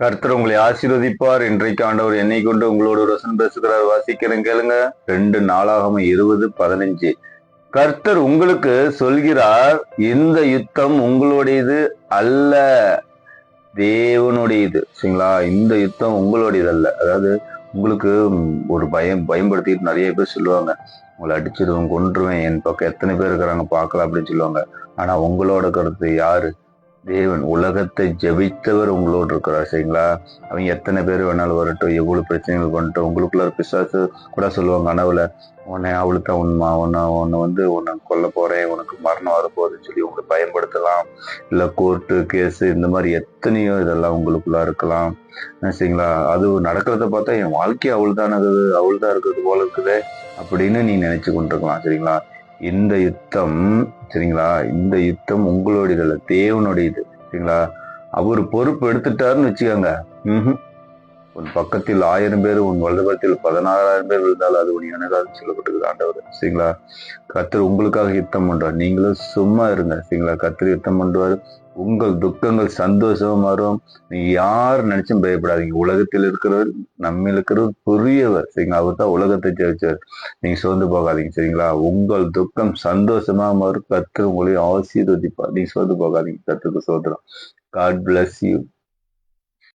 கர்த்தர் உங்களை ஆசீர்வதிப்பார். இன்றைக்கு ஆண்டவர் என்னை கொண்டு உங்களோட ஒரு வசனம் பேசுகிறார். வாசிக்கிறேன் கேளுங்க. 2 நாளாகமம் 20:15. கர்த்தர் உங்களுக்கு சொல்கிறார், இந்த யுத்தம் உங்களுடையது அல்ல, தேவனுடையது. சரிங்களா? இந்த யுத்தம் உங்களுடையது அல்ல. அதாவது உங்களுக்கு ஒரு பயன்படுத்திட்டு நிறைய பேர் சொல்லுவாங்க, உங்களை அடிச்சிடுவேன், கொன்றுவேன், என் பக்கம் எத்தனை பேர் இருக்கிறாங்க பார்க்கலாம் அப்படின்னு சொல்லுவாங்க. ஆனா உங்களோட கருத்து யாரு? தேவன். உலகத்தை ஜெபித்தவர் உங்களோடு இருக்கிறார். சரிங்களா? அவங்க எத்தனை பேர் வேணாலும் வரட்டும், எவ்வளவு பிரச்சனைகள் பண்ணட்டும், உங்களுக்குள்ள பிசாசு கூட சொல்லுவாங்க கனவுல, உன்னை அவளுக்கு உண்மை, உன்னை கொல்ல போறேன், உனக்கு மரணம் வரப்போகுதுன்னு சொல்லி உங்களை பயன்படுத்தலாம். இல்ல கோர்ட்டு கேஸ் இந்த மாதிரி எத்தனையோ இதெல்லாம் உங்களுக்குள்ள இருக்கலாம். சரிங்களா? அது நடக்கிறத பார்த்தா என் வாழ்க்கை அவள்தான் இருக்கிறது போல இருக்குது அப்படின்னு நீ நினைச்சு கொண்டிருக்கலாம். சரிங்களா? இந்த யுத்தம், சரிங்களா, இந்த யுத்தம் உங்களுடையது, தேவனுடையது. சரிங்களா? அவர் பொறுப்பு எடுத்துட்டாருன்னு வச்சுக்கோங்க. உன் பக்கத்தில் 1000 பேர், உன் வலதுபுறத்தில் 16,000 பேர் விழுந்தாலும் அது உன் எனக்காக சொல்லப்பட்டிருக்கு ஆண்டவர். சரிங்களா? கர்த்தர் உங்களுக்காக யுத்தம் பண்றார். நீங்களும் சும்மா இருங்க. சரிங்களா? கர்த்தர் யுத்தம் பண்றாரு. உங்கள் துக்கங்கள் சந்தோஷமா மாறும். நீங்க யார் நினைச்சும் பயப்படாதீங்க. உலகத்தில் இருக்கிறவர், நம்மில் இருக்கிறவர் பெரியவர். சரிங்களா? அவர் தான் உலகத்தை ஜெயிச்சவர். நீங்க சோர்ந்து போகாதீங்க. சரிங்களா? உங்கள் துக்கம் சந்தோஷமா மாறும். கர்த்தர் உங்களை ஆசீர்வதிப்பார். நீங்க சோர்ந்து போகாதீங்க. கர்த்தருக்கு சோதரம். God bless you.